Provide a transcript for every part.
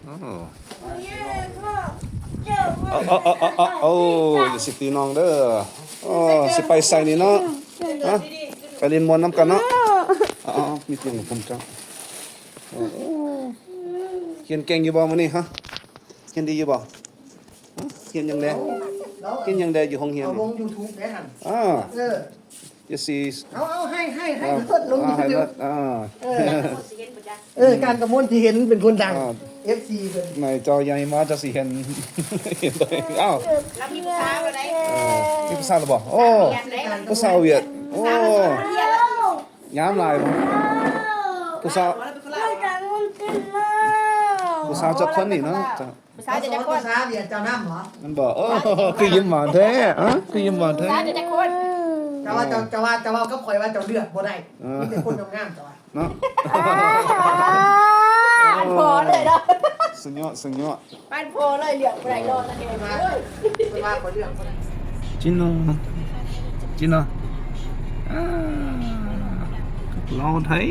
โอ้อย่าสิตีน้องเด้อสิไปใส่นี่เนาะไปเรียนมอนน้ำกันเนาะมีเตียงผมจ้าเขียนเก่งอยู่บ่มื้อนี้ฮะเขียนดีอยู่บ่เขียนยังไงเขียนยังไงอยู่ห้องเรียนเอาลง YouTube ได้หั่นจะสิเอาให้เลิศลง ให้ YouTube การกระมวลที่เห็นเป็นคนดัง FC เพิ่นในจอใหญ่มาจะสิเห็นตัวเองแล้วมีภาษาอะไรมีภาษาหรือบ่โอ้ภาษาเวียดโอ้ย้ำลายบ่ภาษาจะคนนี่เนาะภาษาจะคนภาษาเวียดเจ้าน้ำเหรอมันบอกคือยิ้มหวานแท้คือยิ้มหวานแท้ภาษาจะคนจะว่าก็ข่อยว่าเจ้าเลือกบ่ได้มีแต่คนงามๆจ้ะว่าเนาะพอเลยเนาะสุดยอดบ้านพอเลยเหลือบ่ได้รอตะเดียวมาไม่ว่าข่อยเลือกบ่ได้จินเนาะเราไทย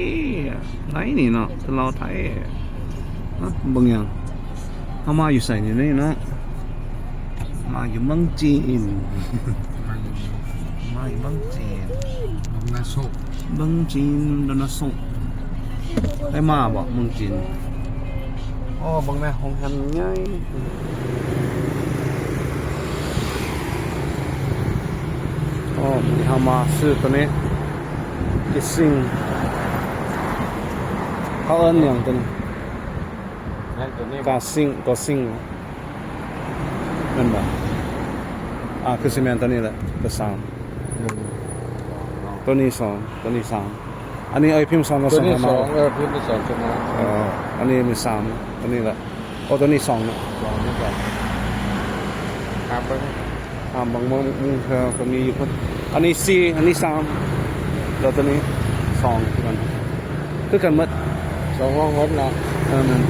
ไรนี่เนาะเราไทยบางอย่างเขามาอยู่ใส่นี่เนาะมาอยู่เมืองจีนมาอยู่เมืองจีนเมืองจีนดนสุได้มาบ่เมืองจีนบางแม่ห้องหันใหญ่นี่เขามาซื้อตัวนี้กิซิงเขาเอิ้นอย่างตัวนี้กาซิงนั่นบ่คือซีเมนต์ตัวนี้แหละตัวสามตัวนี้สองตัวนี้สามอันนี้พิมพ์สองกับสองมาพิมพ์สองใช่ไหมอันนี้มีสามตัวนี้แหละตัวนี้สองเนาะครับบางมุมก็มีอยู่คนอันนี้สี่อันนี้สามแล้วตัวนี้สองคือกันหมด2 ห้องรถเนาะนั่น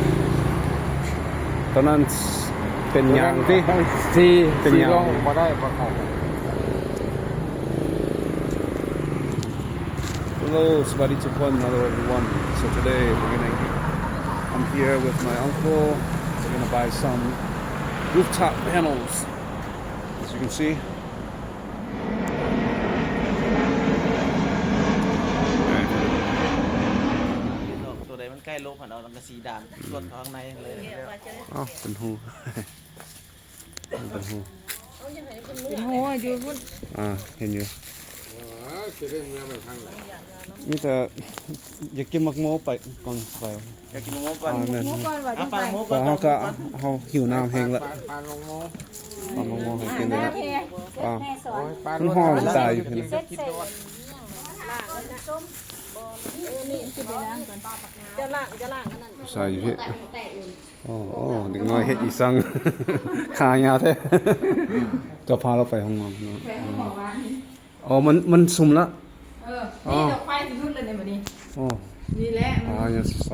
ตอนนั้นเป็นอย่างที่เป็นอย่างมาได้ประกอบ Hello, Swaddy Chupon, hello everyone. So today I'm here with my uncle. We're gonna buy some rooftop panels, as you can see. So đâyมันใกล้โลกผ่านเอาลังกะสีดำส่วนข้างในเลยเป็นหูเป็นหัวอยู่พุ่นเห็นอยู่นี่จะอยากกินมักโมไปก่อนไปอยากกินมักโมก่อนปลาโมก่อนเขาหิวน้ำแห้งละปลาลงโมให้กินเลยนะมันห่อจะตายอยู่พี่ใส่อยู่พี่เด็กน้อยเฮ็ดอีสังขายาวแท้จะพาเราไปห้องนอนมันซุ่มละนี่ดอกไฟสิรุ่นเลยในมื้อนี้นี่แหละ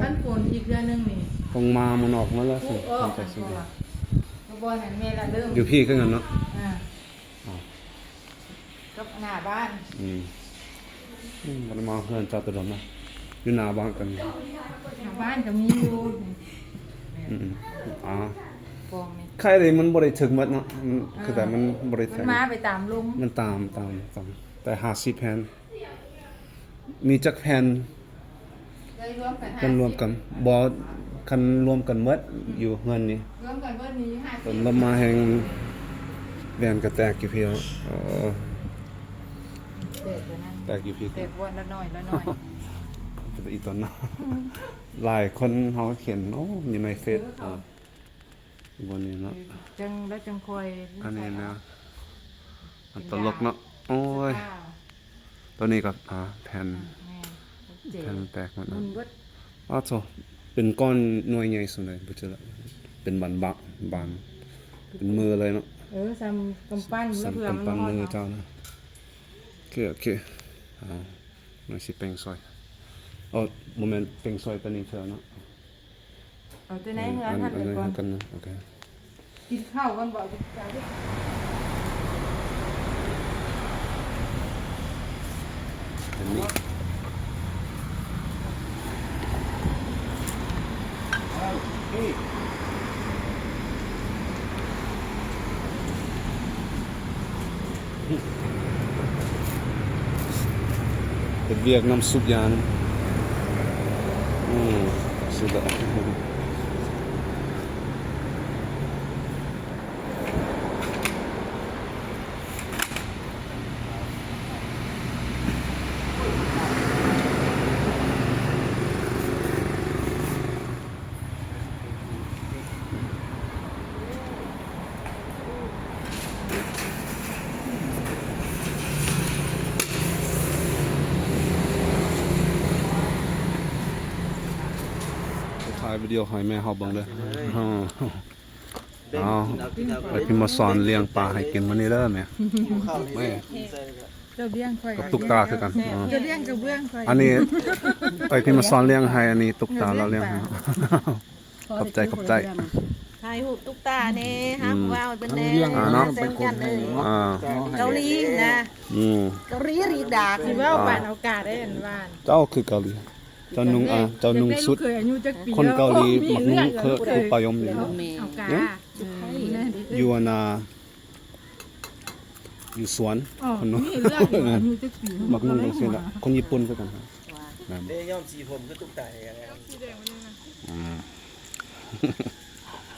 มันฝนอีกเดือนนึงนี่คงมามันออกมาแล้วสิคนใจสิบ่นั่นแม่ละเริ่มอยู่พี่คือกันเนาะกับหน้าบ้านมันมาเฮือนจัดตัวดำนะอยู่หน้าบ้านกันหน้าบ้านก็มีอยู่ฟองนี่ใครเลยมันบ่ได้ถึงหมดเนาะคือแต่มันบ่ได้ถึงมาไปตามลุงมันตามแต่50แผ่นมีจักแผ่นกันรวมกันบ่คันรวมกันหมดอยู่เงินนี่รวมกันเบิดนี้50ต้นมาแห่งแบนก็แตกอยู่พี่แตกอยู่พี่แตกวันละน้อยเป็นอีตอนเนาะหลายคนเฮาเขียนอยู่ในเฟซบนนี้เนาะจังคอยอันนี้นะอันตลกเนาะโอ้ยตัวนี้ก็แผ่นแตกหมดนะโธ่เป็นก้อนหน่วยใหญ่สุดเลยบ่เจอละเป็นบานเป็นมือเลยเนาะซ้ำกำปั้นมือเจ้านะโอเคมันสิเป็นซอยโมเมนต์เป็นซอยตัวนี้เถอะเนาะตัวไหนเงินท่านเลยก่อนโอเคกินข้าวกันบ่อันนี้ เป็นเวียกน้ำซุปยานสุดละถ่ายวิดีโอให้แม่เฮาเบิ่งเด้ออ๋อ เด้ง เอา กินเอา ไปพี่มาสอนเลี้ยงปลาให้กินมื้อนี้เด้อแม่ หิวข้าวนี่ แม่ ใส่เลยครับ เจ้าเบี้ยงค่อย กับตุ๊กตาคือกันอ๋อ เจ้าเลี้ยงกับเบี้ยงค่อย อันนี้ไปพี่มาสอนเลี้ยงให้อันนี้ตุ๊กตาเราเลี้ยงให้ขอบใจขอบใจ ถ่ายรูปตุ๊กตาเน่ฮะว้าวเป็นแน่ อ่าเนาะ เซ็นกันเลย อ่า เกาหลีนะ เกาหลีรีดา สิว่าปานโอกาสได้อันว่าน เจ้าคือเกาหลีเจ้านุ่งเจ้านุ่งสุด เคยอายุจักปี คนเกาหลีมักนุ่งคือปายมอยู่ เอากา อยู่นาอยู่สวน อ๋อ คนนู้น มีเรื่องอยู่อายุจักปี มักนุ่งจังซี่ล่ะคนญี่ปุ่นคือกันครับนั่น เด้ย่อมสีผมคือตุ๊กตาอย่างเงี้ย อืม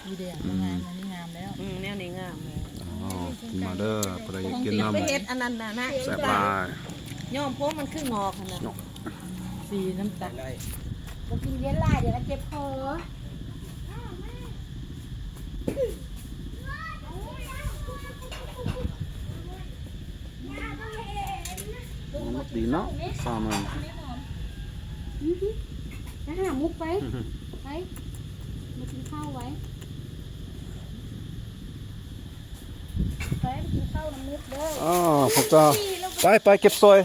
สีแดงมันงามอันนี้งามแล้ว แนวนี้งามเลย อ๋อกินมาเด้อผู้ใดอยากกินน้ำ ไปเฮ็ดอันนั้นน่ะนะ แซ่บหลาย ย่อมพวกมันคืองอกขนาด สีน้ำตาล ไล่ ก็กินเย็นหลายเดี๋ยวก็เจ็บคอ มันดีเนาะสามัน นะหามุกไป ไป มากินข้าวไว้ ไปกินข้าวน้ำมุกเด้อ อ๋อพวกเจ้าไปเก็บซอย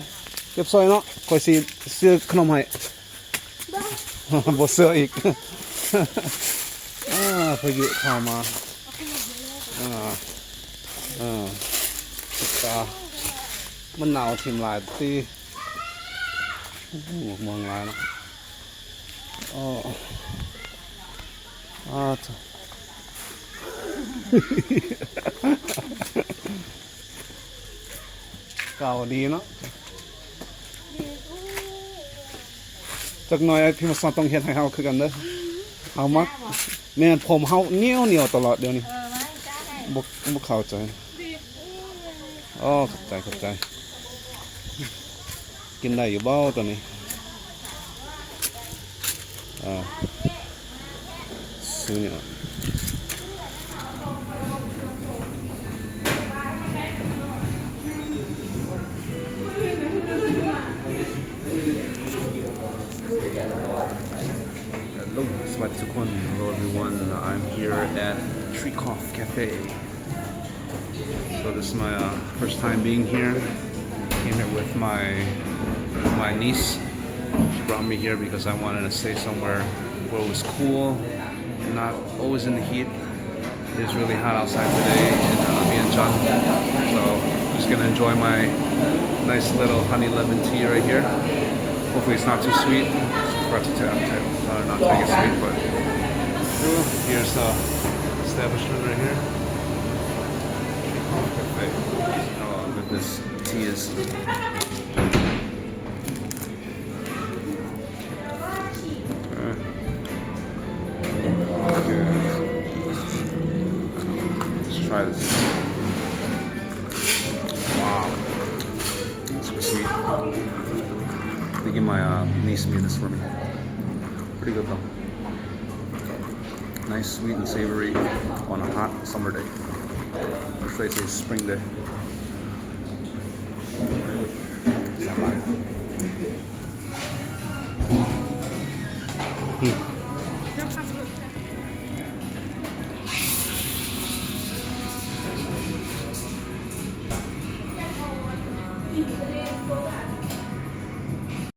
เนาะคอยสิซื้อขนมให้ บ่เสื้ออีก พายุเข้ามาตามันหนาวทิ่มหลายตีโอ้โหมองหลายเนาะจ้ะ เก่าดีเนาะจักหน่อยไอ้พี่มาสอนต้องเฮ็ดให้เฮาคือกันเด้อเฮามักแม่นผมเฮาเหนียวตลอดเดี๋ยวนี้บ่เข้าใจขอบใจกินได้อยู่บ่ตอนนี้ซื้อเนี่ย Hello, hello everyone. I'm here at Treecoff Cafe. So this is my first time being here. Came here with my niece. She brought me here because I wanted to stay somewhere where it was cool, not always in the heat. It's really hot outside today in Vientiane. So I'm just gonna enjoy my nice little honey lemon tea right here. Hopefully it's not too sweet. Not to take it sweet, but here's the establishment right here. Cafe. Oh, look at this tea is. Okay. Let's try this. Wow, super sweet. I think my niece made this for me. Pretty good though. Nice, sweet and savory on a hot summer day. Or should I say spring day?